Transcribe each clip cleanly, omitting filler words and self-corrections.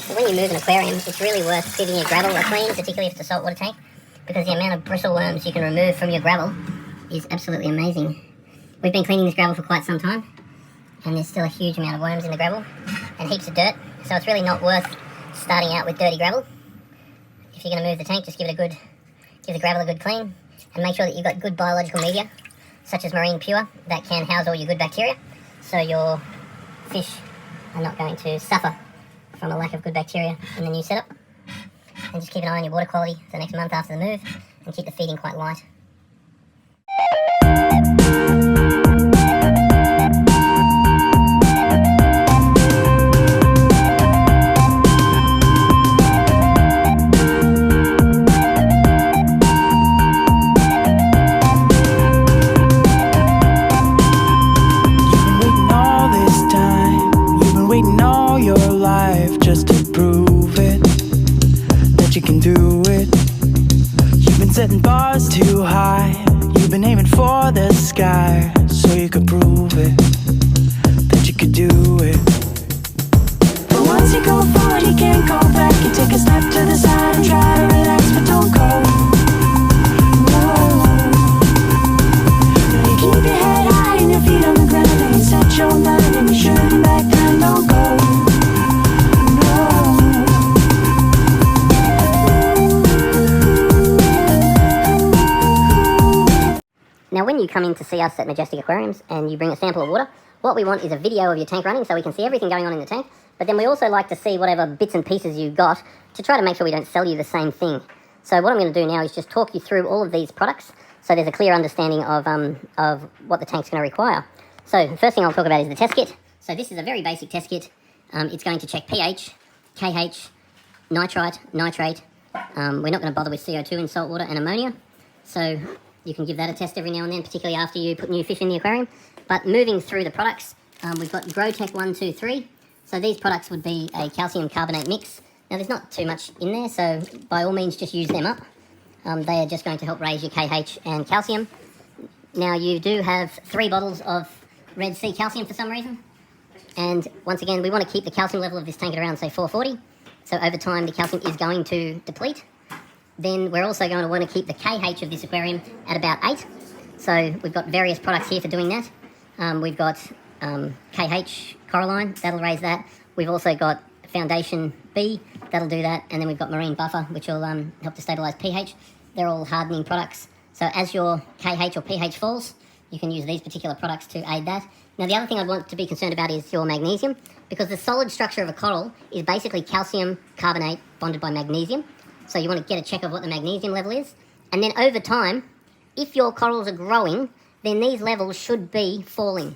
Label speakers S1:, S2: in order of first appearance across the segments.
S1: When you move an aquarium, it's really worth giving your gravel a clean, particularly if it's a saltwater tank, because the amount of bristle worms you can remove from your gravel is absolutely amazing. We've been cleaning this gravel for quite some time, and there's still a huge amount of worms in the gravel and heaps of dirt, so it's really not worth starting out with dirty gravel. If you're going to move the tank, just give the gravel a good clean, and make sure that you've got good biological media, such as marine pure, that can house all your good bacteria, so your fish are not going to suffer from a lack of good bacteria in the new setup. And just keep an eye on your water quality for the next month after the move, and keep the feeding quite light.
S2: Just to prove it, that you can do it. You've been setting bars too high, you've been aiming for the sky, so you could prove it, that you could do it. But once you go forward, you can't go back. You take a step to the side and try to relax, but don't go. No. You keep your head high and your feet on the ground, and you set your mind and you shouldn't back down, don't go.
S1: Now when you come in to see us at Majestic Aquariums and you bring a sample of water, what we want is a video of your tank running so we can see everything going on in the tank, but then we also like to see whatever bits and pieces you got to try to make sure we don't sell you the same thing. So what I'm going to do now is just talk you through all of these products so there's a clear understanding of what the tank's going to require. So the first thing I'll talk about is the test kit. So this is a very basic test kit. It's going to check pH, KH, nitrite, nitrate. We're not going to bother with CO2 in salt water and ammonia. So you can give that a test every now and then, particularly after you put new fish in the aquarium. But moving through the products, we've got GrowTech 1, 2, 3. So these products would be a calcium carbonate mix. Now there's not too much in there, so by all means just use them up. They are just going to help raise your KH and calcium. Now you do have 3 bottles of Red Sea calcium for some reason. And once again, we want to keep the calcium level of this tank at around, say, 440. So over time, the calcium is going to deplete. Then we're also going to want to keep the KH of this aquarium at about 8. So we've got various products here for doing that. We've got KH Coralline, that'll raise that. We've also got Foundation B, that'll do that. And then we've got Marine Buffer, which will help to stabilise pH. They're all hardening products. So as your KH or pH falls, you can use these particular products to aid that. Now the other thing I'd want to be concerned about is your magnesium, because the solid structure of a coral is basically calcium carbonate bonded by magnesium. So you want to get a check of what the magnesium level is. And then over time, if your corals are growing, then these levels should be falling.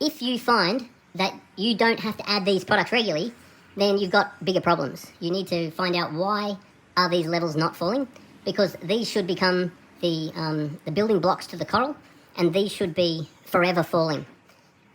S1: If you find that you don't have to add these products regularly, then you've got bigger problems. You need to find out why are these levels not falling, because these should become the building blocks to the coral, and these should be forever falling.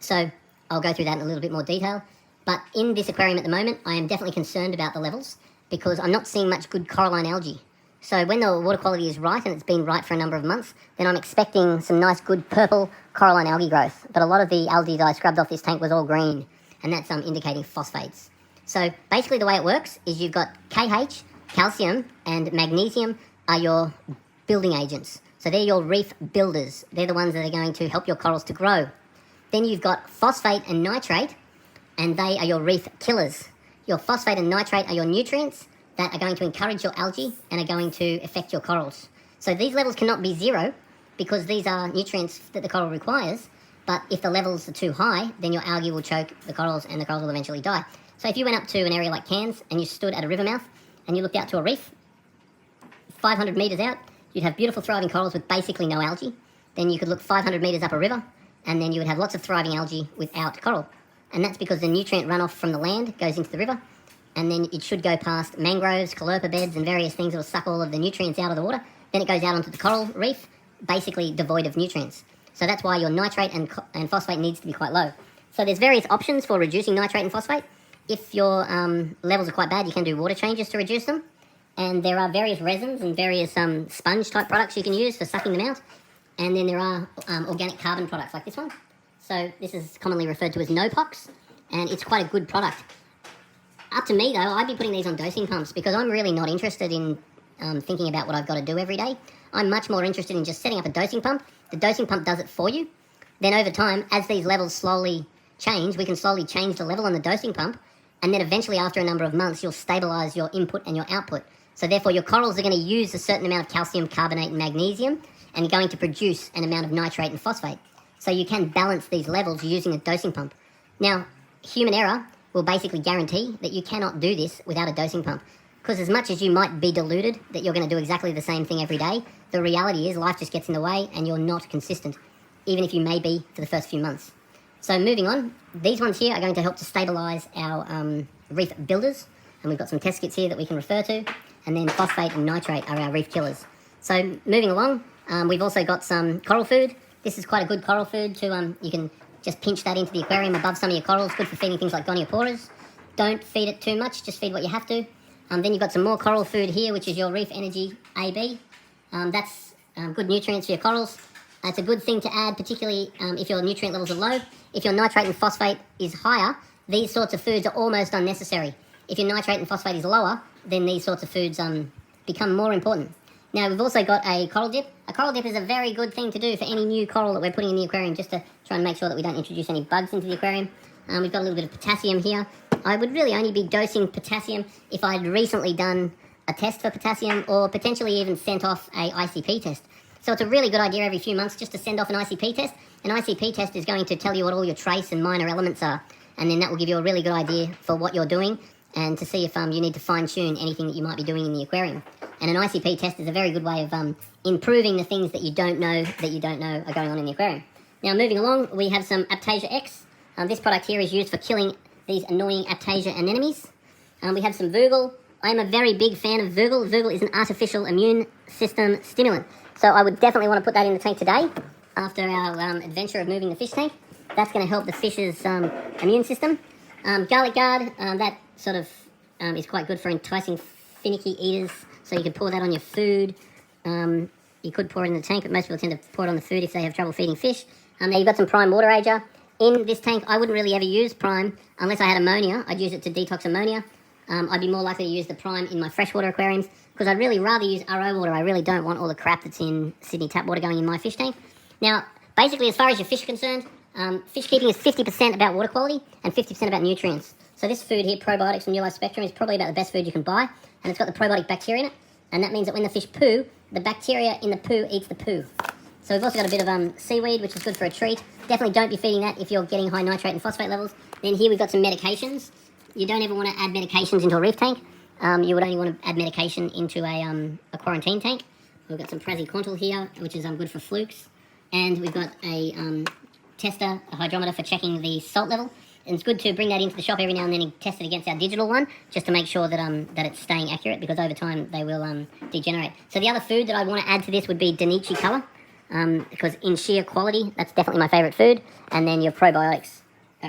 S1: So I'll go through that in a little bit more detail. But in this aquarium at the moment, I am definitely concerned about the levels, because I'm not seeing much good coralline algae. So when the water quality is right, and it's been right for a number of months, then I'm expecting some nice good purple coralline algae growth. But a lot of the algae that I scrubbed off this tank was all green, and that's indicating phosphates. So basically the way it works is you've got KH, calcium, and magnesium are your building agents. So they're your reef builders. They're the ones that are going to help your corals to grow. Then you've got phosphate and nitrate, and they are your reef killers. Your phosphate and nitrate are your nutrients that are going to encourage your algae and are going to affect your corals. So these levels cannot be 0 because these are nutrients that the coral requires, but if the levels are too high, then your algae will choke the corals and the corals will eventually die. So if you went up to an area like Cairns and you stood at a river mouth and you looked out to a reef, 500 metres out, you'd have beautiful thriving corals with basically no algae. Then you could look 500 metres up a river and then you would have lots of thriving algae without coral. And that's because the nutrient runoff from the land goes into the river, and then it should go past mangroves, calopa beds, and various things that will suck all of the nutrients out of the water. Then it goes out onto the coral reef, basically devoid of nutrients. So that's why your nitrate and phosphate needs to be quite low. So there's various options for reducing nitrate and phosphate. If your levels are quite bad, you can do water changes to reduce them. And there are various resins and various sponge-type products you can use for sucking them out. And then there are organic carbon products like this one. So this is commonly referred to as NoPox, and it's quite a good product. Up to me, though, I'd be putting these on dosing pumps because I'm really not interested in thinking about what I've got to do every day. I'm much more interested in just setting up a dosing pump. The dosing pump does it for you. Then over time, as these levels slowly change, we can slowly change the level on the dosing pump. And then eventually, after a number of months, you'll stabilize your input and your output. So therefore, your corals are going to use a certain amount of calcium, carbonate, and magnesium, and you're going to produce an amount of nitrate and phosphate. So you can balance these levels using a dosing pump. Now, human error will basically guarantee that you cannot do this without a dosing pump. Because as much as you might be deluded that you're going to do exactly the same thing every day, the reality is life just gets in the way and you're not consistent, even if you may be for the first few months. So moving on, these ones here are going to help to stabilise our reef builders. And we've got some test kits here that we can refer to. And then phosphate and nitrate are our reef killers. So moving along, we've also got some coral food. This is quite a good coral food to, you can just pinch that into the aquarium above some of your corals. Good for feeding things like gonioporas. Don't feed it too much, just feed what you have to. Then you've got some more coral food here, which is your Reef Energy AB. That's good nutrients for your corals. It's a good thing to add, particularly if your nutrient levels are low. If your nitrate and phosphate is higher, these sorts of foods are almost unnecessary. If your nitrate and phosphate is lower, then these sorts of foods become more important. Now, we've also got a coral dip. A coral dip is a very good thing to do for any new coral that we're putting in the aquarium, just to try and make sure that we don't introduce any bugs into the aquarium. We've got a little bit of potassium here. I would really only be dosing potassium if I'd recently done a test for potassium or potentially even sent off a ICP test. So it's a really good idea every few months just to send off an ICP test. An ICP test is going to tell you what all your trace and minor elements are, and then that will give you a really good idea for what you're doing and to see if you need to fine-tune anything that you might be doing in the aquarium. And an ICP test is a very good way of improving the things that you don't know are going on in the aquarium. Now, moving along, we have some Aptasia X. This product here is used for killing these annoying Aptasia anemones. We have some Vogel. I am a very big fan of Vogel. Vogel is an artificial immune system stimulant. So I would definitely want to put that in the tank today after our adventure of moving the fish tank. That's going to help the fish's immune system. Garlic Guard, that sort of is quite good for enticing finicky eaters. So you could pour that on your food. You could pour it in the tank, but most people tend to pour it on the food if they have trouble feeding fish. Now you've got some Prime Water Ager. In this tank, I wouldn't really ever use Prime unless I had ammonia. I'd use it to detox ammonia. I'd be more likely to use the Prime in my freshwater aquariums because I'd really rather use RO water. I really don't want all the crap that's in Sydney tap water going in my fish tank. Now, basically, as far as your fish are concerned, fish keeping is 50% about water quality and 50% about nutrients. So this food here, Probiotics from New Life Spectrum, is probably about the best food you can buy, and it's got the probiotic bacteria in it, and that means that when the fish poo, the bacteria in the poo eats the poo. So we've also got a bit of seaweed, which is good for a treat. Definitely don't be feeding that if you're getting high nitrate and phosphate levels. Then here we've got some medications. You don't ever want to add medications into a reef tank. You would only want to add medication into a quarantine tank. We've got some praziquantel here, which is good for flukes. And we've got a tester, a hydrometer for checking the salt level. And it's good to bring that into the shop every now and then and test it against our digital one, just to make sure that that it's staying accurate, because over time they will degenerate. So the other food that I want to add to this would be Danichi Color, because in sheer quality, that's definitely my favourite food. And then your probiotics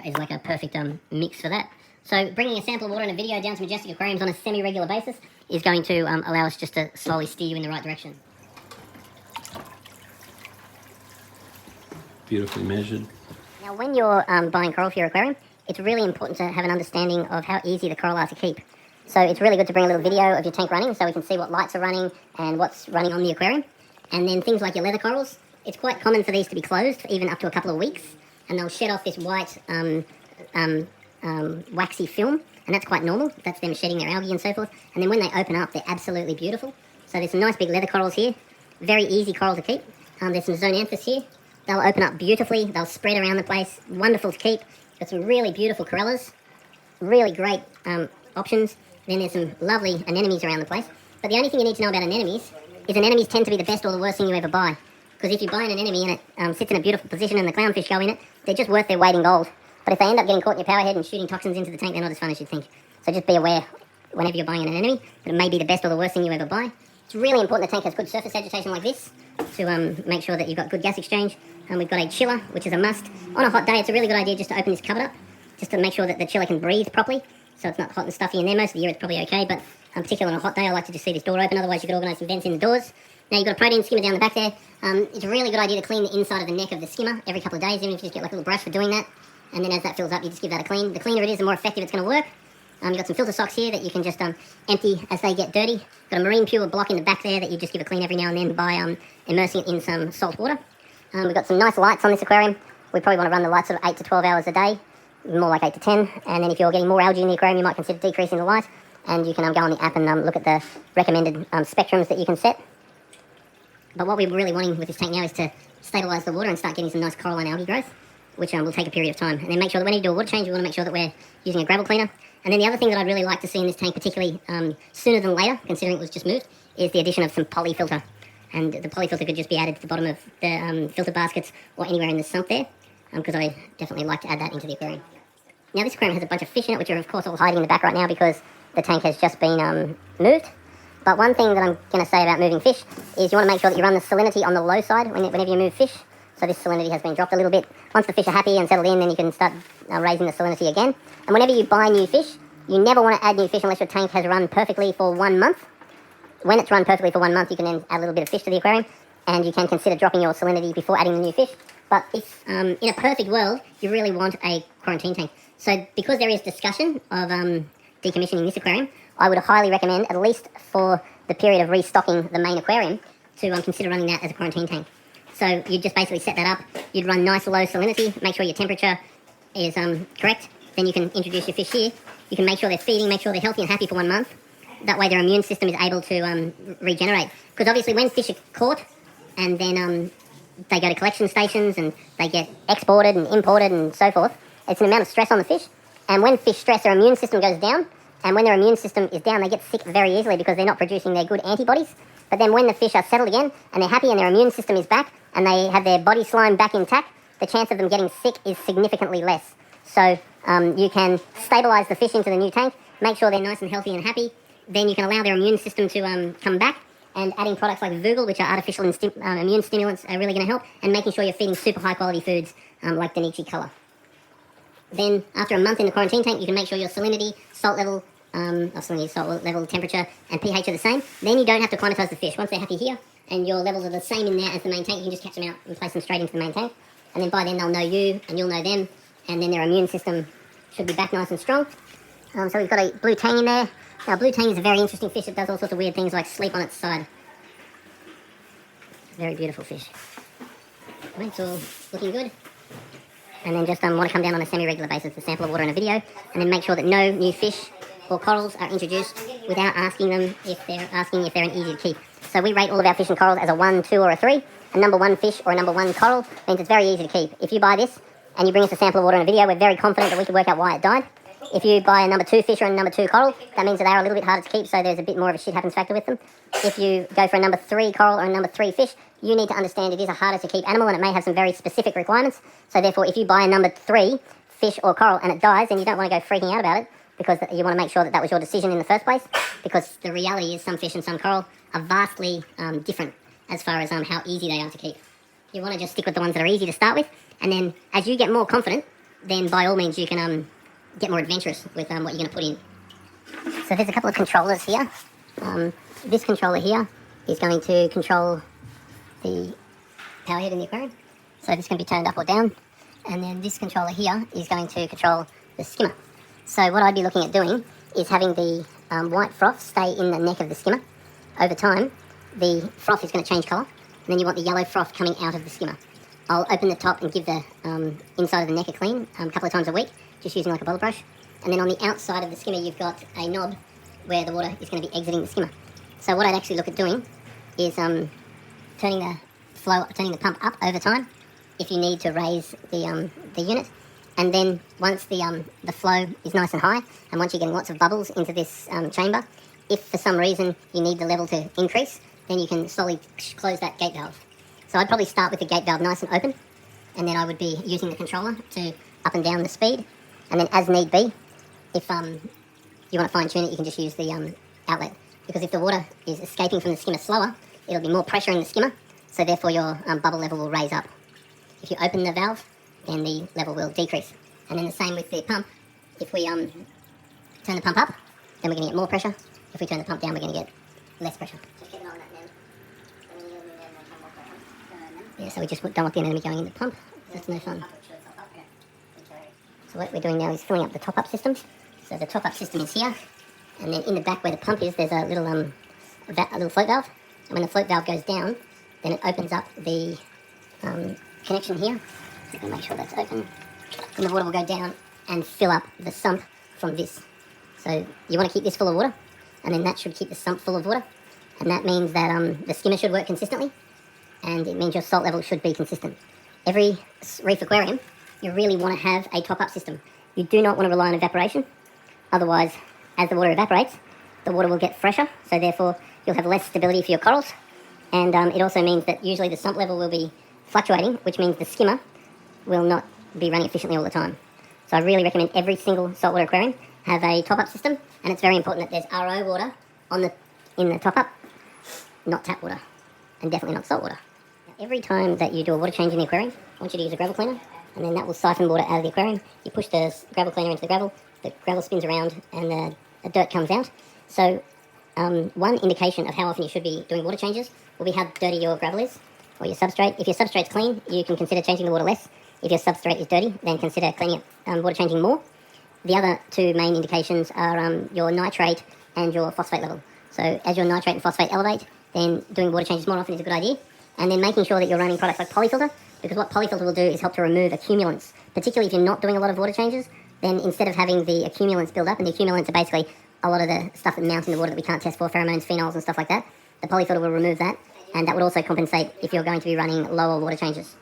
S1: is like a perfect mix for that. So bringing a sample of water and a video down to Majestic Aquariums on a semi-regular basis is going to allow us just to slowly steer you in the right direction.
S3: Beautifully measured.
S1: Now, when you're buying coral for your aquarium, it's really important to have an understanding of how easy the coral are to keep. So it's really good to bring a little video of your tank running so we can see what lights are running and what's running on the aquarium. And then things like your leather corals, it's quite common for these to be closed for even up to a couple of weeks, and they'll shed off this white waxy film, and that's quite normal. That's them shedding their algae and so forth. And then when they open up, they're absolutely beautiful. So there's some nice big leather corals here, very easy coral to keep. There's some zoanthus here. They'll open up beautifully. They'll spread around the place. Wonderful to keep. Got some really beautiful corellas. Really great options. Then there's some lovely anemones around the place. But the only thing you need to know about anemones is anemones tend to be the best or the worst thing you ever buy. Because if you buy an anemone and it sits in a beautiful position and the clownfish go in it, they're just worth their weight in gold. But if they end up getting caught in your power head and shooting toxins into the tank, they're not as fun as you'd think. So just be aware whenever you're buying an anemone that it may be the best or the worst thing you ever buy. It's really important the tank has good surface agitation like this to make sure that you've got good gas exchange. And we've got a chiller, which is a must. On a hot day, it's a really good idea just to open this cupboard up, just to make sure that the chiller can breathe properly, so it's not hot and stuffy in there. Most of the year it's probably okay, but particularly on a hot day, I like to just see this door open, otherwise you could organise some vents in the doors. Now you've got a protein skimmer down the back there. It's a really good idea to clean the inside of the neck of the skimmer every couple of days, even if you just get like a little brush for doing that. And then as that fills up, you just give that a clean. The cleaner it is, the more effective it's going to work. You've got some filter socks here that you can just empty as they get dirty. Got a marine pure block in the back there that you just give a clean every now and then by immersing it in some salt water. We've got some nice lights on this aquarium. We probably want to run the lights sort of 8 to 12 hours a day, more like 8 to 10. And then if you're getting more algae in the aquarium, you might consider decreasing the light. And you can go on the app and look at the recommended spectrums that you can set. But what we're really wanting with this tank now is to stabilise the water and start getting some nice coral and algae growth, which will take a period of time. And then make sure that when you do a water change, you want to make sure that we're using a gravel cleaner. And then the other thing that I'd really like to see in this tank, particularly sooner than later, considering it was just moved, is the addition of some polyfilter. And the polyfilter could just be added to the bottom of the filter baskets or anywhere in the sump there, because I definitely like to add that into the aquarium. Now this aquarium has a bunch of fish in it, which are of course all hiding in the back right now because the tank has just been moved. But one thing that I'm going to say about moving fish is you want to make sure that you run the salinity on the low side whenever you move fish. So this salinity has been dropped a little bit. Once the fish are happy and settled in, then you can start raising the salinity again. And whenever you buy new fish, you never want to add new fish unless your tank has run perfectly for 1 month. When it's run perfectly for 1 month, you can then add a little bit of fish to the aquarium, and you can consider dropping your salinity before adding the new fish. But if, in a perfect world, you really want a quarantine tank. So because there is discussion of decommissioning this aquarium, I would highly recommend, at least for the period of restocking the main aquarium, to consider running that as a quarantine tank. So you'd just basically set that up, you'd run nice low salinity, make sure your temperature is correct, then you can introduce your fish here. You can make sure they're feeding, make sure they're healthy and happy for 1 month. That way their immune system is able to regenerate. Because obviously when fish are caught and then they go to collection stations and they get exported and imported and so forth, it's an amount of stress on the fish. And when fish stress, their immune system goes down. And when their immune system is down, they get sick very easily because they're not producing their good antibodies. But then when the fish are settled again and they're happy and their immune system is back and they have their body slime back intact, the chance of them getting sick is significantly less. So you can stabilise the fish into the new tank, make sure they're nice and healthy and happy. Then you can allow their immune system to come back. And adding products like Vogel, which are artificial immune stimulants, are really going to help. And making sure you're feeding super high quality foods like Danichi Colour. Then, after a month in the quarantine tank, you can make sure your salinity, salt level, temperature, and pH are the same. Then you don't have to climatize the fish. Once they're happy here, and your levels are the same in there as the main tank, you can just catch them out and place them straight into the main tank. And then by then they'll know you, and you'll know them, and then their immune system should be back nice and strong. So we've got a blue tang in there. Now, blue tang is a very interesting fish. It does all sorts of weird things like sleep on its side. Very beautiful fish. Right, it's all looking good. And then just want to come down on a semi-regular basis to sample the water in a video, and then make sure that no new fish or corals are introduced without asking if they're an easy to keep. So we rate all of our fish and corals as a 1, 2 or a 3. A number 1 fish or a number 1 coral means it's very easy to keep. If you buy this and you bring us a sample of water in a video, we're very confident that we can work out why it died. If you buy a number 2 fish or a number 2 coral, that means that they are a little bit harder to keep, so there's a bit more of a shit happens factor with them. If you go for a number 3 coral or a number 3 fish, you need to understand it is a harder to keep animal and it may have some very specific requirements. So therefore, if you buy a number 3 fish or coral and it dies, then you don't want to go freaking out about it, because you want to make sure that that was your decision in the first place, because the reality is some fish and some coral are vastly different as far as how easy they are to keep. You want to just stick with the ones that are easy to start with, and then as you get more confident, then by all means you can get more adventurous with what you're going to put in. So there's a couple of controllers here. This controller here is going to control the power head in the aquarium. So this can be turned up or down. And then this controller here is going to control the skimmer. So what I'd be looking at doing is having the white froth stay in the neck of the skimmer. Over time, the froth is going to change colour, and then you want the yellow froth coming out of the skimmer. I'll open the top and give the inside of the neck a clean a couple of times a week, just using like a bottle brush. And then on the outside of the skimmer, you've got a knob where the water is going to be exiting the skimmer. So what I'd actually look at doing is turning the pump up over time if you need to raise the unit. And then once the flow is nice and high, and once you're getting lots of bubbles into this chamber, if for some reason you need the level to increase, then you can slowly close that gate valve. So I'd probably start with the gate valve nice and open, and then I would be using the controller to up and down the speed. And then as need be, if you want to fine tune it, you can just use the outlet. Because if the water is escaping from the skimmer slower, it'll be more pressure in the skimmer, so therefore your bubble level will raise up. If you open the valve, then the level will decrease. And then the same with the pump. If we turn the pump up, then we're going to get more pressure. If we turn the pump down, we're going to get less pressure. Yeah, so we just don't want the enemy going in the pump. That's no fun. So what we're doing now is filling up the top-up system. So the top-up system is here, and then in the back where the pump is, there's a little float valve. And when the float valve goes down, then it opens up the connection here. So make sure that's open. And the water will go down and fill up the sump from this. So you want to keep this full of water, and then that should keep the sump full of water. And that means that the skimmer should work consistently, and it means your salt level should be consistent. Every reef aquarium, you really want to have a top-up system. You do not want to rely on evaporation. Otherwise, as the water evaporates, the water will get fresher, so therefore you'll have less stability for your corals. And it also means that usually the sump level will be fluctuating, which means the skimmer will not be running efficiently all the time. So I really recommend every single saltwater aquarium have a top-up system, and it's very important that there's RO water in the top-up, not tap water, and definitely not salt water. Now, every time that you do a water change in the aquarium, I want you to use a gravel cleaner, and then that will siphon water out of the aquarium. You push the gravel cleaner into the gravel spins around, and the dirt comes out. So one indication of how often you should be doing water changes will be how dirty your gravel is, or your substrate. If your substrate's clean, you can consider changing the water less. If your substrate is dirty, then consider cleaning it, water changing more. The other two main indications are your nitrate and your phosphate level. So as your nitrate and phosphate elevate, then doing water changes more often is a good idea. And then making sure that you're running products like polyfilter, because what polyfilter will do is help to remove accumulants. Particularly if you're not doing a lot of water changes, then instead of having the accumulants build up, and the accumulants are basically a lot of the stuff that mounts in the water that we can't test for, pheromones, phenols and stuff like that, the polyfilter will remove that, and that would also compensate if you're going to be running lower water changes.